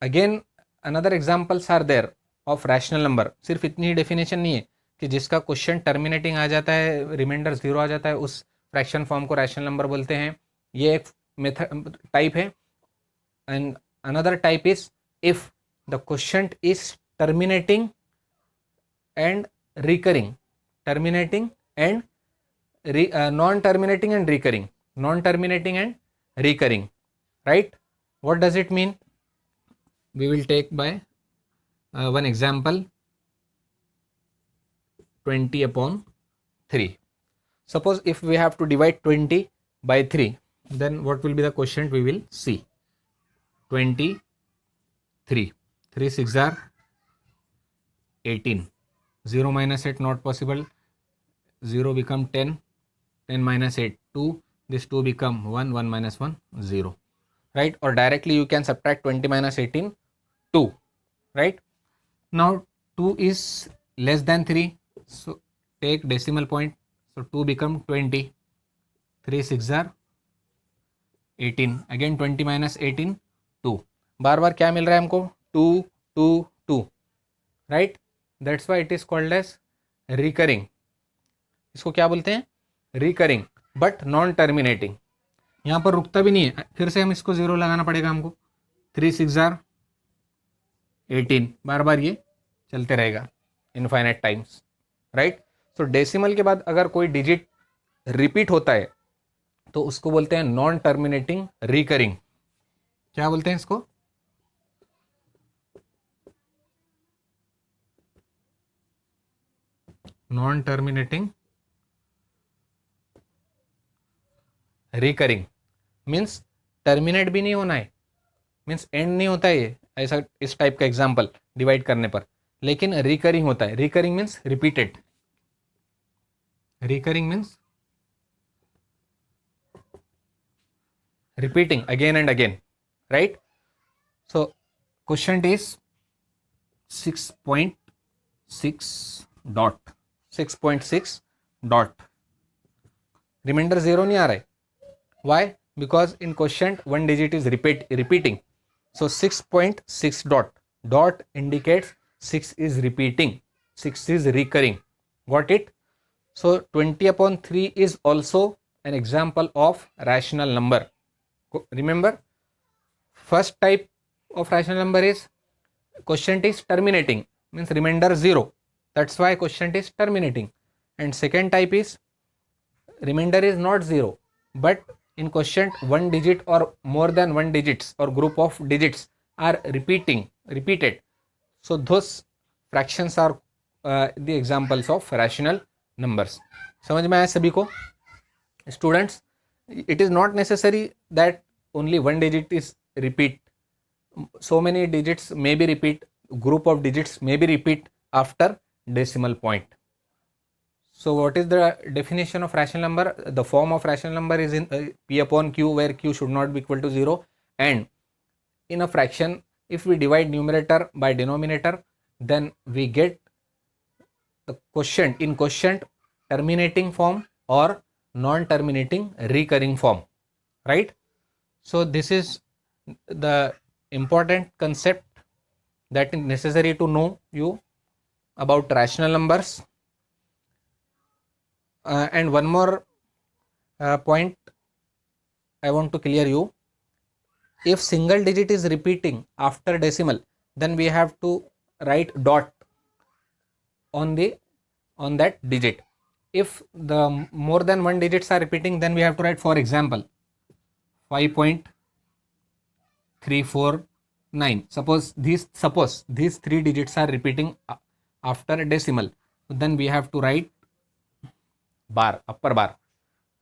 Again another examples are there of rational number. सिर्फ इतनी ही definition नहीं है कि जिसका क्वेश्चन टर्मिनेटिंग आ जाता है, रिमाइंडर जीरो आ जाता है, उस फ्रैक्शन फॉर्म को रैशनल नंबर बोलते हैं. ये एक मेथड टाइप है. And another type is if the question is terminating and recurring, terminating and non-terminating and recurring, non-terminating and recurring, right? What does it mean? We will take by one example, 20 upon 3. Suppose if we have to divide 20 by 3, then what will be the quotient we will see? 23, 3 6 are 18, 0 minus 8 not possible, 0 become 10, 10 minus 8 2, this 2 become 1, 1 minus 1 0, right? Or directly you can subtract 20 minus 18, 2, right? Now 2 is less than 3, so take decimal point, so 2 become 20, 3 6 are 18, again 20 minus 18 2. बार बार क्या मिल रहा है हमको? 2 2 2, right? That's why it is called as recurring. इसको क्या बोलते हैं? Recurring, but non terminating. यहाँ पर रुकता भी नहीं है, फिर से हम इसको जीरो लगाना पड़ेगा हमको. 3 6 are 18, बार बार ये चलते रहेगा इनफाइनाइट टाइम्स, राइट? सो डेसिमल के बाद अगर कोई डिजिट रिपीट होता है तो उसको बोलते हैं नॉन टर्मिनेटिंग रिकरिंग. क्या बोलते हैं इसको? Non terminating recurring. Means terminate भी नहीं होना है, मीन्स एंड नहीं होता है ये, ऐसा इस टाइप का एग्जाम्पल डिवाइड करने पर, लेकिन रिकरिंग होता है. Recurring means repeated. Recurring means repeating again and again, right? So quotient is 6.6 dot 6.6 dot. Remainder zero नहीं आ रहा है. Why? Because in quotient one digit is repeating. So 6.6 dot. Dot indicates 6 is repeating, 6 is recurring. Got it? So 20 upon 3 is also an example of rational number. Remember, first type of rational number is quotient is terminating, means remainder 0, that's why quotient is terminating. And second type is remainder is not 0, but in quotient one digit or more than one digits or group of digits are repeated, so those fractions are the examples of rational numbers. समझ में आया सभी को? Students, it is not necessary that only one digit is repeat. So many digits may be repeat, group of digits may be repeat after decimal point. So what is the definition of rational number? The form of rational number is in p upon q, where q should not be equal to 0. And in a fraction, if we divide numerator by denominator, then we get the quotient in quotient terminating form or non-terminating recurring form, right? So this is the important concept that is necessary to know you about rational numbers. And one more point I want to clear you. If single digit is repeating after decimal, then we have to write dot on that digit. If the more than one digits are repeating, then we have to write, for example, 5.349. Suppose these three digits are repeating after decimal, then we have to write bar, upper bar.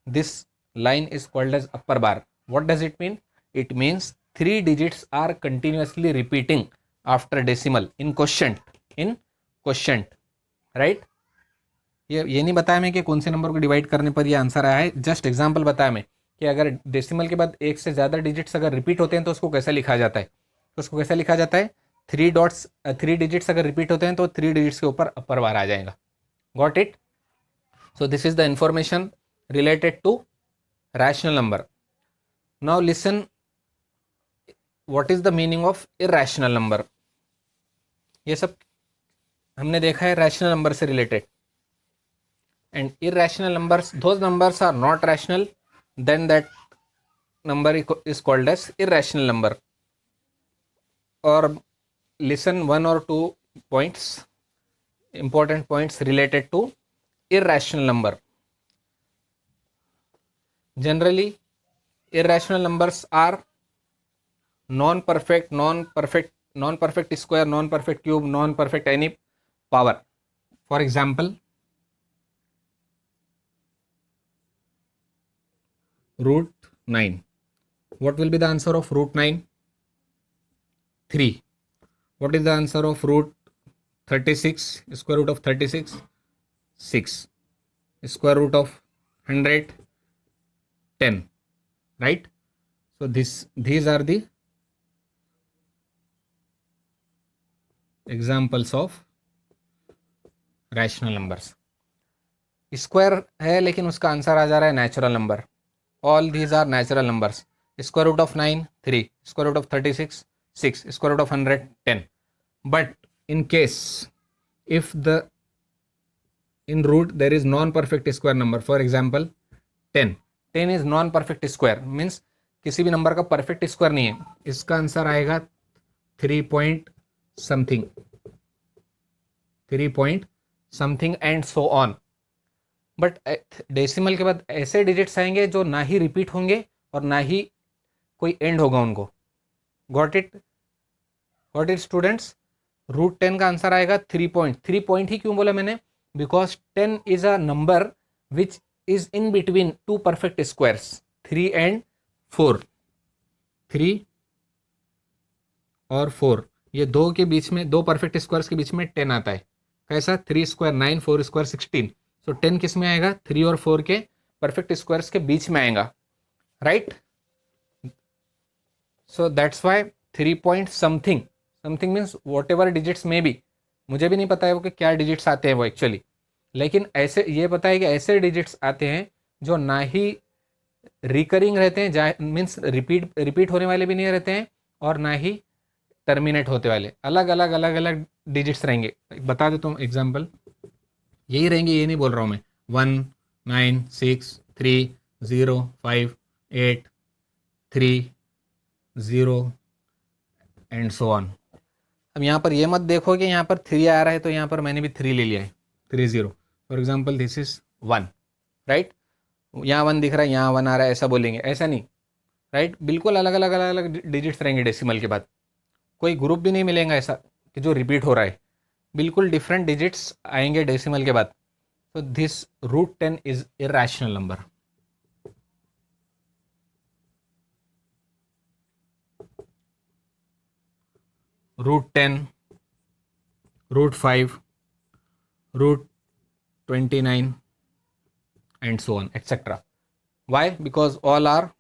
This line is called as upper bar. What does it mean? It means three digits are continuously repeating after decimal in quotient, right? ये नहीं बताया मैं कि कौन से number को divide करने पर ये आंसर आया है. जस्ट एग्जांपल बताया मैं कि अगर डेसिमल के बाद एक से ज़्यादा डिजिट्स अगर रिपीट होते हैं तो उसको कैसे लिखा जाता है. तो उसको कैसे लिखा जाता है? थ्री डिजिट्स अगर रिपीट होते हैं तो थ्री डिजिट्स के ऊपर अपर बार आ जाएगा. Got it? So this is the information related to rational number. Now listen what is the meaning of irrational number, ये सब हमने देखा है रैशनल नंबर से related. And irrational numbers, those numbers are not rational, then that number is called as irrational number. Or listen one or two points, important points related to irrational number. Generally irrational numbers are non-perfect square, non-perfect cube, non-perfect any power. For example, root 9. What will be the answer of root 9? 3. What is the answer of root 36? Square root of 36? 6. Square root of 100? 10. Right? So these are the examples of rational numbers. Square है लेकिन उसका answer आ जा रहा है natural number. All these are natural numbers. Square root of 9 3, square root of 36 6, square root of 100 10. But in case if the in root there is non perfect square number, for example 10 is non perfect square, means किसी भी number का perfect square नहीं है. इसका answer आएगा 3 point something and so on. But decimal के बाद ऐसे डिजिट्स आएंगे जो ना ही रिपीट होंगे और ना ही कोई एंड होगा उनको. Got it students? रूट 10 का आंसर आएगा 3 point. 3 point ही क्यों बोला मैंने? Because 10 is a number which is in between two perfect squares, 3 and 4. 3 और 4 ये दो के बीच में, दो परफेक्ट स्क्वायर्स के बीच में 10 आता है. कैसा? 3 square 9, 4 square 16. सो 10 किस में आएगा? 3 और 4 के परफेक्ट स्क्वायर्स के बीच में आएगा. Right? So that's why 3 point something means what ever digits में भी, मुझे भी नहीं पता है वो कि क्या डिजिट्स आते हैं वो एक्चुअली, लेकिन ऐसे ये पता है कि ऐसे डिजिट्स आते हैं जो ना ही रिकरिंग रहते हैं, मीन्स रिपीट होने वाले भी नहीं रहते हैं और ना ही टर्मिनेट होते वाले. अलग अलग डिजिट्स रहेंगे. बता देता हूँ एग्जाम्पल, यही रहेंगे, ये नहीं बोल रहा हूँ मैं. 1 9 6 3 0 5 8 3 0 एंड सो ऑन. अब यहाँ पर ये मत देखो कि यहाँ पर 3 आ रहा है तो यहाँ पर मैंने भी 3 ले लिया है, 3 0. For example this is 1, right? यहाँ 1 दिख रहा है, यहाँ 1 आ रहा है, ऐसा बोलेंगे, ऐसा नहीं. राइट? बिल्कुल अलग डिजिट्स रहेंगे डेसिमल के बाद. कोई ग्रुप भी नहीं मिलेगा ऐसा कि जो रिपीट हो रहा है. बिल्कुल डिफरेंट डिजिट्स आएंगे डेसिमल के बाद. तो this root 10 is irrational number. Root 10, root 5, root 29 and so on etc. Why? Because all are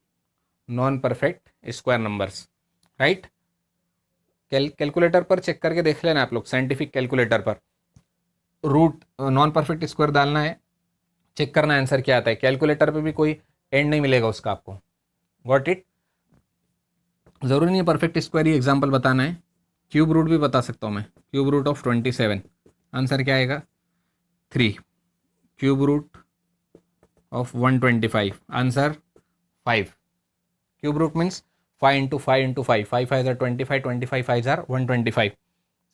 non-perfect square numbers. Right? Calculator पर चेक करके देख लेना आप लोग, साइंटिफिक कैलकुलेटर पर रूट नॉन परफेक्ट स्क्वायर डालना है, चेक करना आंसर क्या आता है. कैलकुलेटर पे भी कोई एंड नहीं मिलेगा उसका आपको. Got it? ज़रूरी नहीं है परफेक्ट स्क्वायर ही एग्जांपल बताना है, क्यूब रूट भी बता सकता हूँ मैं. क्यूब रूट ऑफ 27, आंसर क्या आएगा? 3. Cube root of 125, answer 5. Cube root means 5 into 5 into 5, 5 5s are 25, 25 5s are 125.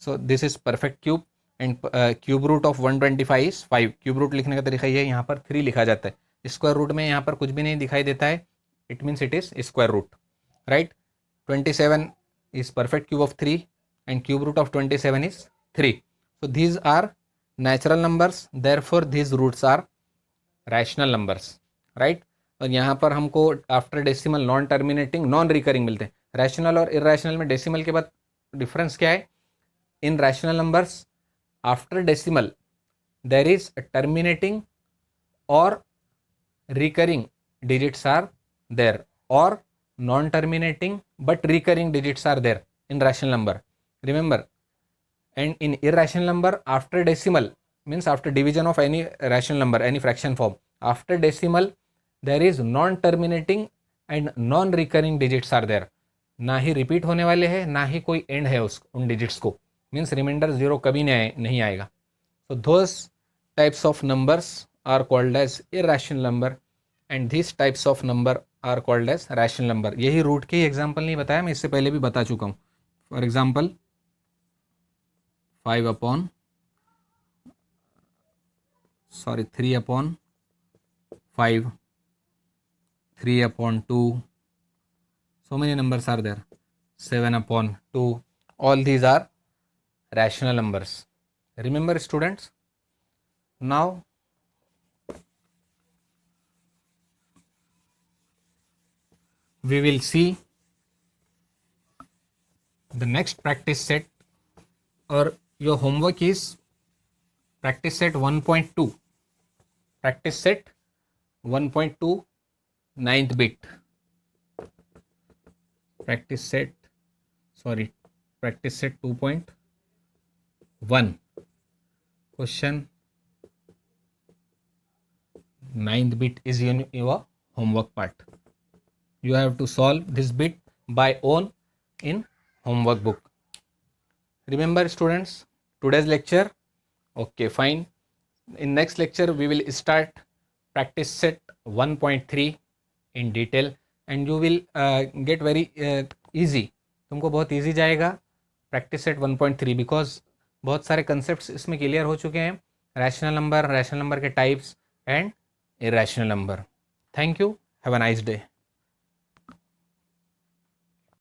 So this is perfect cube and cube root of 125 is 5. Cube root लिखने का तरीका ये है, यहाँ पर 3 लिखा जाता है. स्क्वायर रूट में यहाँ पर कुछ भी नहीं दिखाई देता है, it means it is square root. Right? 27 is perfect cube of 3 and cube root of 27 is 3. So these are natural numbers, therefore these roots are rational numbers. Right? और यहाँ पर हमको after decimal non terminating non recurring मिलते हैं. Rational और irrational में decimal के बाद डिफरेंस क्या है? In rational numbers after decimal there is terminating और रिकरिंग डिजिट्स आर देर, और non terminating but recurring digits are there in rational number, remember. And in irrational number, after decimal means after division of any rational number, any fraction form, after decimal there is non terminating and non recurring digits are there. ना ही repeat होने वाले हैं, ना ही कोई and है उन digits को, means remainder 0 कभी नहीं आएगा. So those types of numbers are called as irrational number and these types of number are called as rational number. यही रूट के एग्जाम्पल नहीं बताया, मैं इससे पहले भी बता चुका हूँ. For example 3 upon 5, 3 upon 2, so many numbers are there, 7 upon 2, all these are rational numbers. Remember students, now we will see the next practice set, or your homework is practice set 1.2, practice set 1.2 9th bit, practice set 2.1 question 9th bit is your homework part. You have to solve this bit by own in homework book. Remember students, today's lecture, okay fine. In next lecture we will start practice set 1.3 in detail and you will get very easy, तुमको बहुत easy जाएगा practice set 1.3 because बहुत सारे concepts इसमें clear हो चुके हैं, rational number के types and irrational number. Thank you, have a nice day.